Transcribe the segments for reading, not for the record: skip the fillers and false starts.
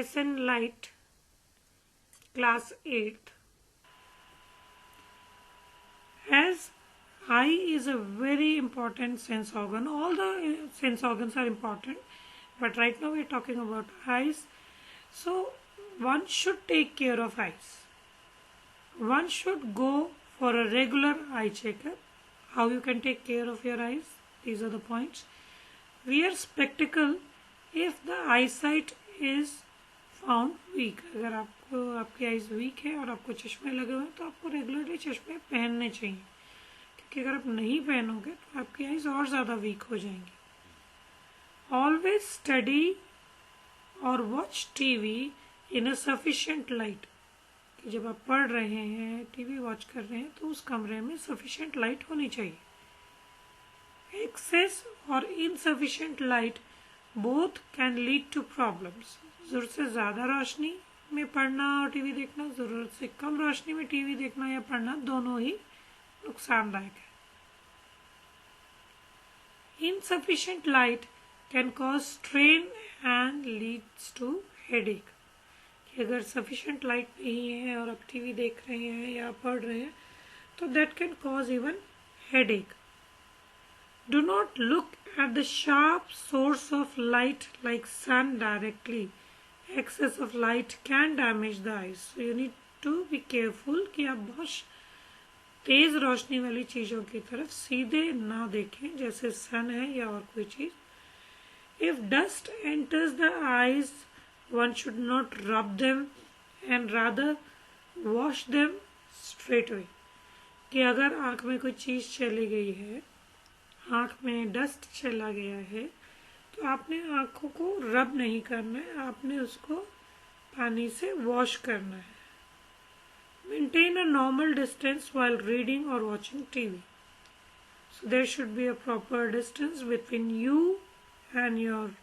lesson light, class 8th. As eye is a very important sense organ. All the sense organs are important, but right now we are talking about eyes. So one should take care of eyes. One should go for a regular eye checkup. How you can take care of your eyes? These are the points. Wear spectacle if the eyesight is found weak. अगर आपको आपकी eyes week है और आपको चश्मे लगे हुए हैं तो आपको रेगुलरली चश्मे पहनने चाहिए, क्योंकि अगर आप नहीं पहनोगे तो आपकी आईज और ज़्यादा वीक हो जाएंगी. ऑलवेज स्टडी और वॉच टीवी इन अ सफिशिएंट लाइट. कि जब आप पढ़ रहे हैं, टीवी वॉच कर रहे हैं, तो उस कमरे में सफिशिएंट लाइट होनी चाहिए. एक्सेस और insufficient light both can lead to problems. ज़रूरत से ज़्यादा रोशनी में पढ़ना और टीवी देखना, ज़रूरत से कम रोशनी में टीवी देखना या पढ़ना, दोनों ही नुकसानदायक है. Insufficient light can cause strain and leads to headache. कि अगर सफिशिएंट लाइट नहीं है और आप टीवी देख रहे हैं या पढ़ रहे हैं तो that can cause even headache. Do not look at the sharp source of light like sun directly. Excess of light can damage the eyes. So you need to be careful कि आप बहुत तेज रोशनी वाली चीज़ों की तरफ सीधे ना देखें, जैसे सन है या और कोई चीज़. If dust enters the eyes, one should not rub them and rather wash them straight away. कि अगर आँख में कोई चीज़ चली गई है, आँख में डस्ट चला गया है, तो आपने आँखों को रब नहीं करना है, आपने उसको पानी से वॉश करना है. Maintain a normal distance while reading और watching TV. So there should be a proper distance between you and your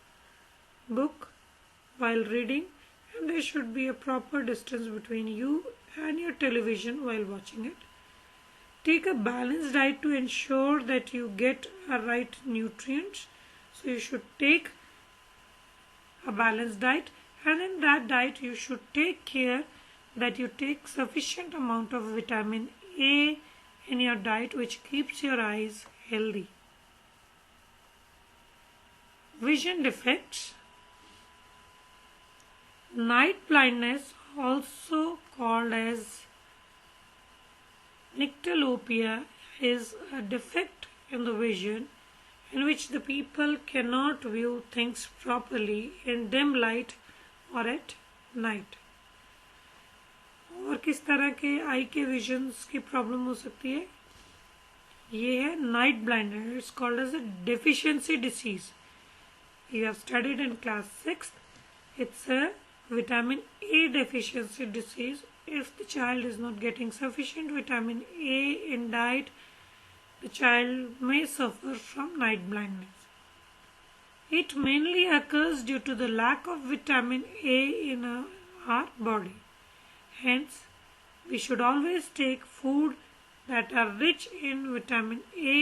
book while reading, and there should be a proper distance between you and your television while watching it. Take a balanced diet to ensure that you get a right nutrients. So you should take a balanced diet, and in that diet you should take care that you take sufficient amount of vitamin A in your diet, which keeps your eyes healthy. Vision defects. Night blindness, also called as nyctalopia, is a defect in the vision in which the people cannot view things properly in dim light or at night. और किस तरह के आई के visions की problem हो सकती है? ये है night blindness. It's called as a deficiency disease. You have studied in class 6. It's a vitamin A deficiency disease. If the child is not getting sufficient vitamin A in diet, the child may suffer from night blindness. It mainly occurs due to the lack of vitamin A in our body. Hence, we should always take food that are rich in vitamin A,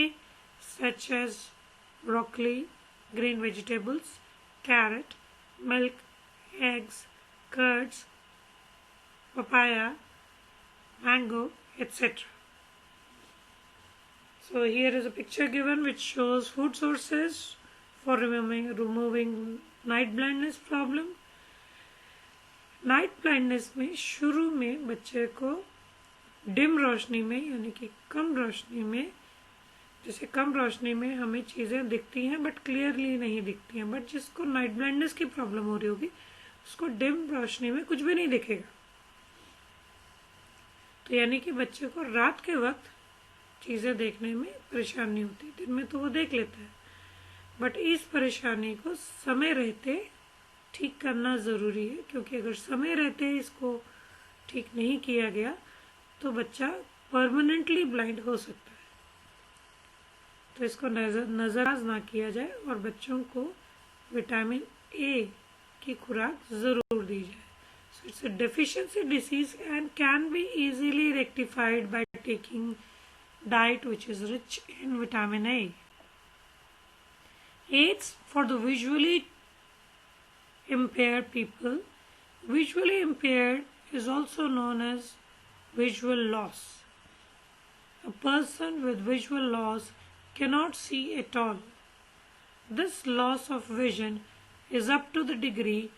such as broccoli, green vegetables, carrot, milk, eggs, curds, papaya, mango, etc. So here is a picture given which shows food sources for removing night blindness problem. Night blindness में शुरू में बच्चे को dim रोशनी में, यानी कि कम रोशनी में, जैसे कम रोशनी में हमें चीज़ें दिखती हैं बट क्लियरली नहीं दिखती हैं, बट जिसको नाइट ब्लाइंडनेस की प्रॉब्लम हो रही होगी उसको डिम रोशनी में कुछ भी नहीं दिखेगा. तो यानी कि बच्चे को रात के वक्त चीज़ें देखने में परेशानी होती है. दिन में तो वो देख लेता है, बट इस परेशानी को समय रहते ठीक करना ज़रूरी है, क्योंकि अगर समय रहते इसको ठीक नहीं किया गया तो बच्चा परमानेंटली ब्लाइंड हो सकता है. तो इसको नज़रअंदाज ना किया जाए और बच्चों को विटामिन ए की खुराक ज़रूर दी जाए. So it's a deficiency disease and can be easily rectified by taking diet which is rich in vitamin A. Aids for the visually impaired people Visually impaired is also known as visual loss. A person with visual loss cannot see at all. This loss of vision is up to the degree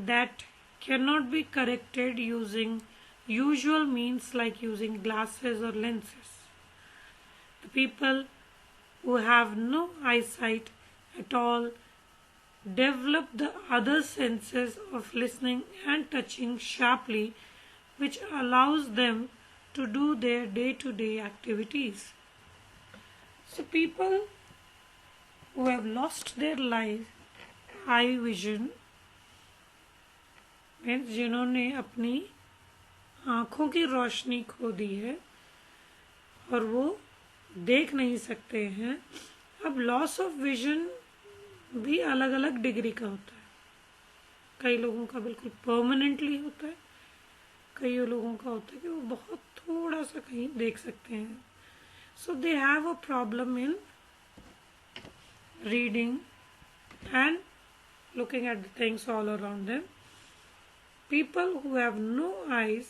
that cannot be corrected using usual means like using glasses or lenses. The people who have no eyesight at all develop the other senses of listening and touching sharply, which allows them to do their day-to-day activities. So people who have lost their eye vision means जिन्होंने अपनी आँखों की रोशनी खो दी है और वो देख नहीं सकते हैं. अब लॉस ऑफ विजन भी अलग अलग डिग्री का होता है. कई लोगों का बिल्कुल परमानेंटली होता है, कई लोगों का होता है कि वो बहुत थोड़ा सा कहीं देख सकते हैं. So they have a problem in reading and looking at the things all around them. People who have no eyes,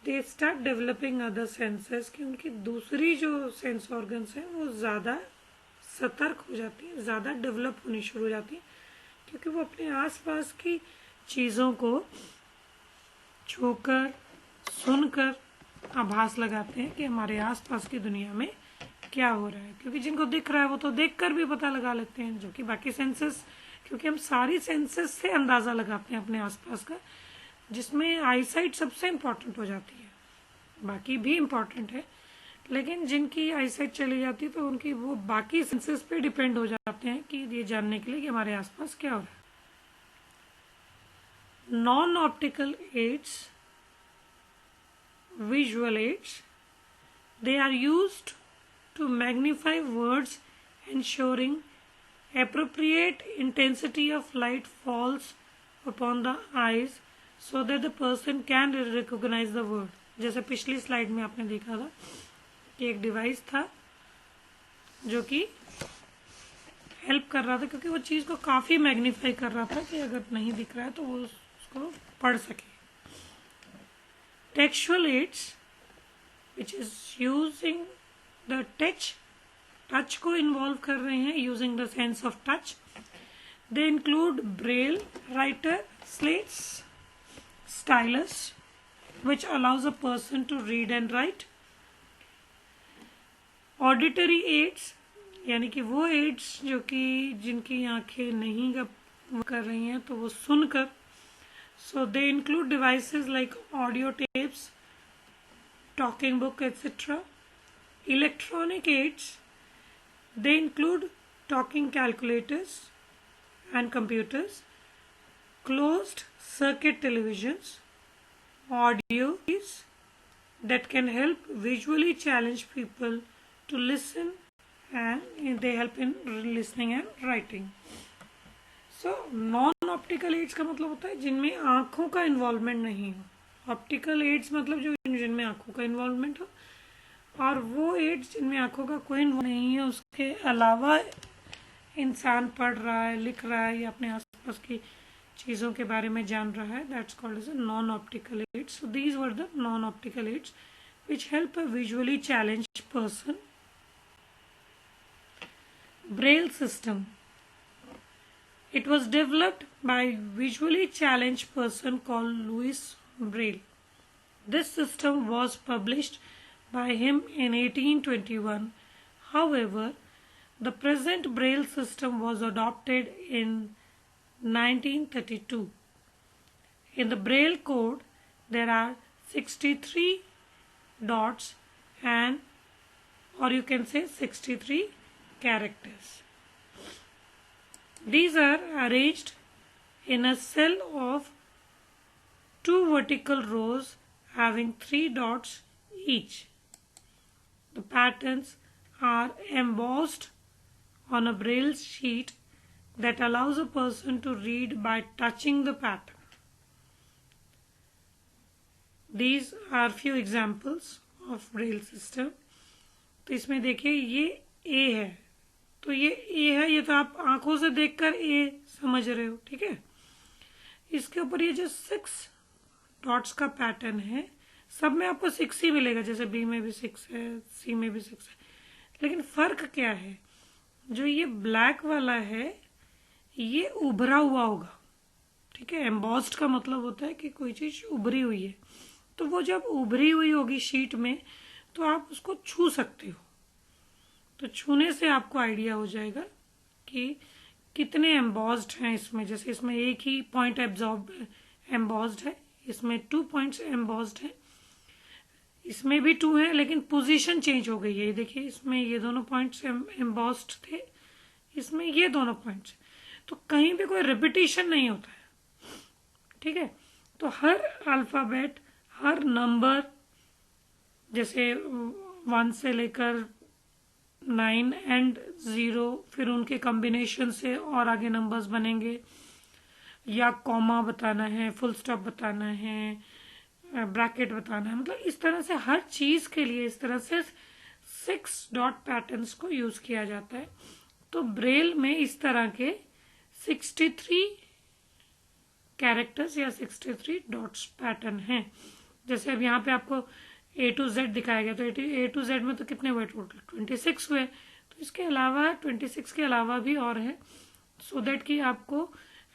they start developing other senses कि उनकी दूसरी जो सेंस ऑर्गन्स हैं वो ज़्यादा सतर्क हो जाती हैं, ज़्यादा डेवलप होनी शुरू हो जाती हैं, क्योंकि वो अपने आसपास की चीज़ों को छूकर सुनकर आभास लगाते हैं कि हमारे आसपास की दुनिया में क्या हो रहा है. क्योंकि जिनको दिख रहा है वो तो देखकर भी पता लगा लेते हैं, जो कि बाकी सेंसेस, क्योंकि हम सारी सेंसेस से अंदाज़ा लगाते हैं अपने आसपास का, जिसमें आईसाइट सबसे इम्पॉर्टेंट हो जाती है. बाकी भी इम्पॉर्टेंट है, लेकिन जिनकी आईसाइट चली जाती है तो उनकी वो बाकी सेंसेस पे डिपेंड हो जाते हैं कि ये जानने के लिए कि हमारे आसपास क्या हो रहा है. Non optical aids, visual aids, they are used to magnify words, ensuring appropriate intensity of light falls upon the eyes so that the person can recognize the word. जैसे पिछली स्लाइड में आपने देखा था कि एक डिवाइस था जो कि हेल्प कर रहा था, क्योंकि वो चीज़ को काफ़ी मैग्नीफाई कर रहा था कि अगर नहीं दिख रहा है तो वो उसको पढ़ सके. Textual aids, which is using the touch को इन्वॉल्व कर रहे हैं, using the sense of touch. They include braille writer, slates, stylus, which allows a person to read and write. Auditory aids, यानी कि वो aids जो कि जिनकी आंखें नहीं कर रही हैं तो वो सुनकर. So they include devices like audio tapes, talking book, etc. Electronic aids, they include talking calculators and computers, closed circuit televisions, audio aids that can help visually challenged people to listen, and they help in listening and writing. So non optical aids का मतलब होता है जिनमें आँखों का involvement नहीं हो. Optical ads मतलब जो जिनमें आँखों का इन्वॉल्वमेंट हो, और वो एड्स जिनमें आँखों का कोई इन्वॉल्वमेंट नहीं है, उसके अलावा इंसान पढ़ रहा है, लिख रहा है या अपने आसपास की चीज़ों के बारे में जान रहा है. That's called as a non optical aids. So these were the non optical aids which help a visually challenged person. Braille system. It was developed by a visually challenged person called Louis Braille. This system was published by him in 1821. However, the present Braille system was adopted in 1932. In the Braille code, there are 63 dots and, or you can say 63 characters. These are arranged in a cell of 2 vertical rows having 3 dots each. The patterns are embossed on a braille sheet that allows a person to read by touching the pattern. These are few examples of braille system. तो इसमें देखिए ये A है, तो ये ए है, ये तो आप आंखों से देखकर ए समझ रहे हो, ठीक है. इसके ऊपर ये जो 6 डॉट्स का पैटर्न है, सब में आपको 6 ही मिलेगा, जैसे बी में भी 6 है, सी में भी 6 है। लेकिन फर्क क्या है, जो ये ब्लैक वाला है ये उभरा हुआ होगा, ठीक है। एम्बॉस्ड का मतलब होता है कि कोई चीज उभरी हुई है, तो वो जब उभरी हुई होगी शीट में तो आप उसको छू सकते हो। तो छूने से आपको आइडिया हो जाएगा कि कितने एम्बॉस्ड हैं इसमें। जैसे इसमें एक ही पॉइंट एम्बॉस्ड है, इसमें 2 पॉइंट्स एम्बॉस्ड है, इसमें भी 2 है, लेकिन पोजीशन चेंज हो गई है। देखिए इसमें ये दोनों पॉइंट्स एम्बॉस्ड थे, इसमें ये दोनों पॉइंट्स, तो कहीं भी कोई रिपीटिशन नहीं होता है, ठीक है। तो हर अल्फाबेट, हर नंबर, जैसे 1 से लेकर 9 एंड 0, फिर उनके कॉम्बिनेशन से और आगे नंबर्स बनेंगे, या कॉमा बताना है, फुल स्टॉप बताना है, ब्रैकेट बताना है, मतलब इस तरह से हर चीज के लिए इस तरह से 6 डॉट पैटर्न्स को यूज किया जाता है। तो ब्रेल में इस तरह के 63 कैरेक्टर्स या 63 डॉट्स पैटर्न हैं। जैसे अब यहाँ पे आपको A to Z दिखाया गया, तो A to Z में तो कितने हुए टोटल, 26 हुए। तो इसके अलावा 26 के अलावा भी और है, सो दैट कि आपको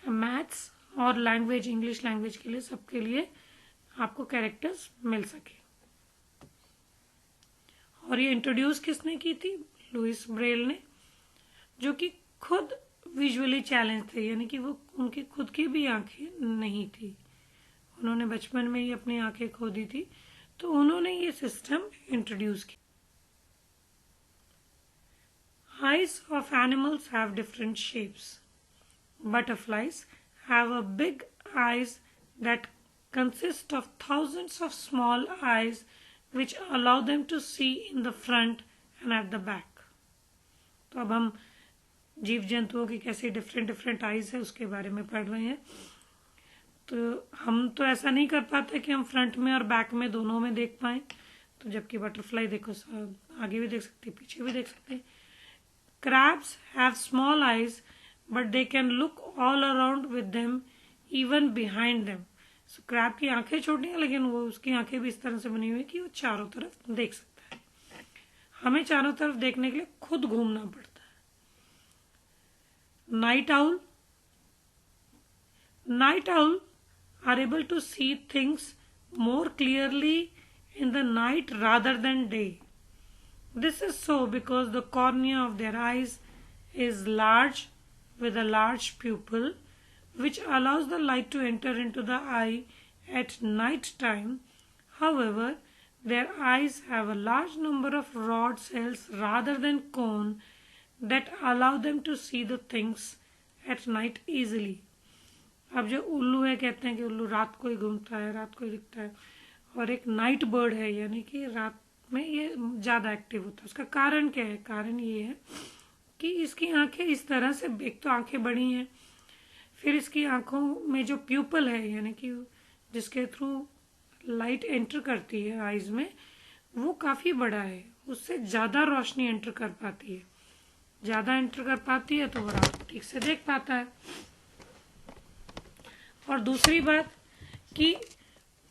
मैथ्स और लैंग्वेज, इंग्लिश लैंग्वेज के लिए, सबके लिए आपको कैरेक्टर्स मिल सके। और ये इंट्रोड्यूस किसने की थी, लुइस ब्रेल ने, जो कि खुद विजुअली चैलेंज थे, यानी कि वो उनकी खुद की भी आंखें नहीं थी, उन्होंने बचपन में ही अपनी आंखें खो दी थी, तो उन्होंने ये सिस्टम इंट्रोड्यूस किया। Eyes of animals have different shapes. Butterflies have a big eyes that consist of thousands of small eyes which allow them to see in the front and at the back. तो अब हम जीव जंतुओं की कैसे different eyes है उसके बारे में पढ़ रहे हैं। तो हम तो ऐसा नहीं कर पाते कि हम फ्रंट में और बैक में दोनों में देख पाए, तो जबकि बटरफ्लाई देखो आगे भी देख सकते, पीछे भी देख सकते। Crabs have small eyes, but they can look all around with them, even behind them. So crab की आंखें छोटी हैं, लेकिन वो उसकी आंखें भी इस तरह से बनी हुई है कि वो चारों तरफ देख सकता है। हमें चारों तरफ देखने के लिए खुद घूमना पड़ता है। Night owl are able to see things more clearly in the night rather than day. This is so because the cornea of their eyes is large with a large pupil, which allows the light to enter into the eye at night time. However, their eyes have a large number of rod cells rather than cone that allow them to see the things at night easily. अब जो उल्लू है, कहते हैं कि उल्लू रात को ही घूमता है, रात को ही दिखता है, और एक नाइट बर्ड है, यानी कि रात में ये ज़्यादा एक्टिव होता है। उसका कारण क्या है, कारण ये है कि इसकी आंखें इस तरह से, एक तो आंखें बड़ी हैं, फिर इसकी आंखों में जो प्यूपल है, यानी कि जिसके थ्रू लाइट एंटर करती है आईज में, वो काफ़ी बड़ा है, उससे ज़्यादा रोशनी एंटर कर पाती है, ज़्यादा एंटर कर पाती है, तो वो रात को ठीक से देख पाता है। और दूसरी बात कि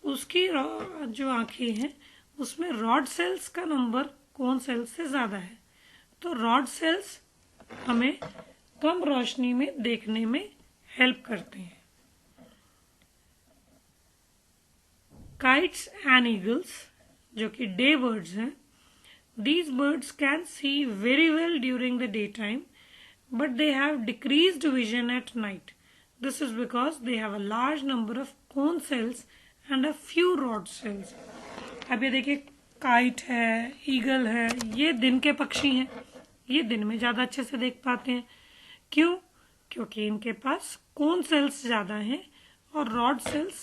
उसकी जो आंखें हैं उसमें रॉड सेल्स का नंबर कोन सेल्स से ज़्यादा है, तो रॉड सेल्स हमें कम रोशनी में देखने में हेल्प करते हैं। काइट्स एंड ईगल्स, जो कि डे बर्ड्स हैं, these birds can see very well during the daytime, but they have decreased vision at night. This is because they have a large number of cone cells and a few rod cells. अब ये देखिए, kite है, eagle है, ये दिन के पक्षी हैं, ये दिन में ज़्यादा अच्छे से देख पाते हैं। क्यों? क्योंकि इनके पास कोन सेल्स ज़्यादा हैं और रॉड सेल्स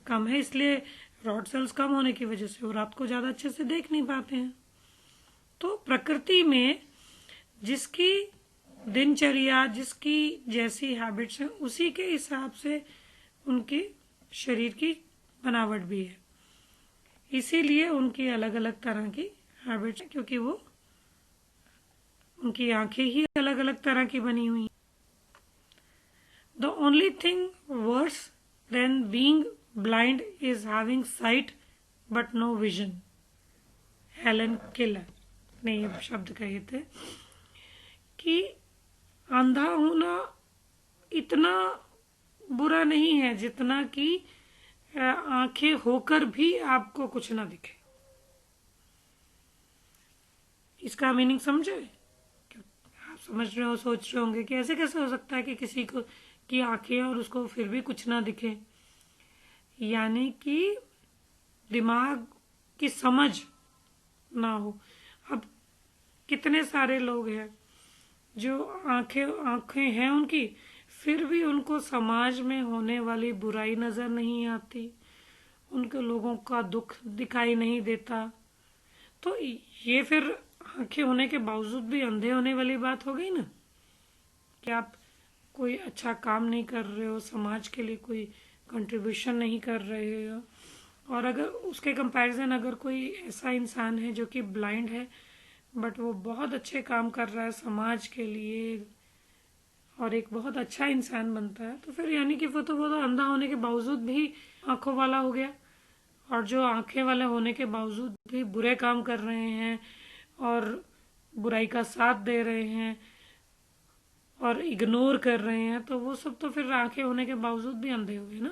कम है, इसलिए रॉड सेल्स कम होने की वजह से वो रात को ज़्यादा अच्छे से देख नहीं पाते हैं। तो प्रकृति में जिसकी दिनचर्या, जिसकी जैसी हैबिट्स हैं, उसी के हिसाब से उनकी शरीर की बनावट भी है, इसीलिए उनकी अलग अलग तरह की हैबिट्स हैं, क्योंकि वो उनकी आंखें ही अलग अलग तरह की बनी हुई हैं। The only thing worse than being blind is having sight but no vision. Helen Keller ने ये शब्द कहे थे कि अंधा होना इतना बुरा नहीं है जितना कि आंखें होकर भी आपको कुछ ना दिखे। इसका मीनिंग समझे? आप समझ रहे हो, सोच रहे होंगे कि ऐसे कैसे हो सकता है कि किसी को की आंखें और उसको फिर भी कुछ ना दिखे। यानी कि दिमाग की समझ ना हो। अब कितने सारे लोग हैं जो आंखें हैं उनकी, फिर भी उनको समाज में होने वाली बुराई नजर नहीं आती, उनको लोगों का दुख दिखाई नहीं देता। तो ये फिर आंखें होने के बावजूद भी अंधे होने वाली बात हो गई ना, कि आप कोई अच्छा काम नहीं कर रहे हो, समाज के लिए कोई कंट्रीब्यूशन नहीं कर रहे हो। और अगर उसके कंपैरिजन अगर कोई ऐसा इंसान है जो कि ब्लाइंड है बट वो बहुत अच्छे काम कर रहा है समाज के लिए और एक बहुत अच्छा इंसान बनता है, तो फिर यानी कि वो तो अंधा होने के बावजूद भी आंखों वाला हो गया। और जो आंखें वाले होने के बावजूद भी बुरे काम कर रहे हैं और बुराई का साथ दे रहे हैं और इग्नोर कर रहे हैं, तो वो सब तो फिर आंखें होने के बावजूद भी अंधे हुए ना।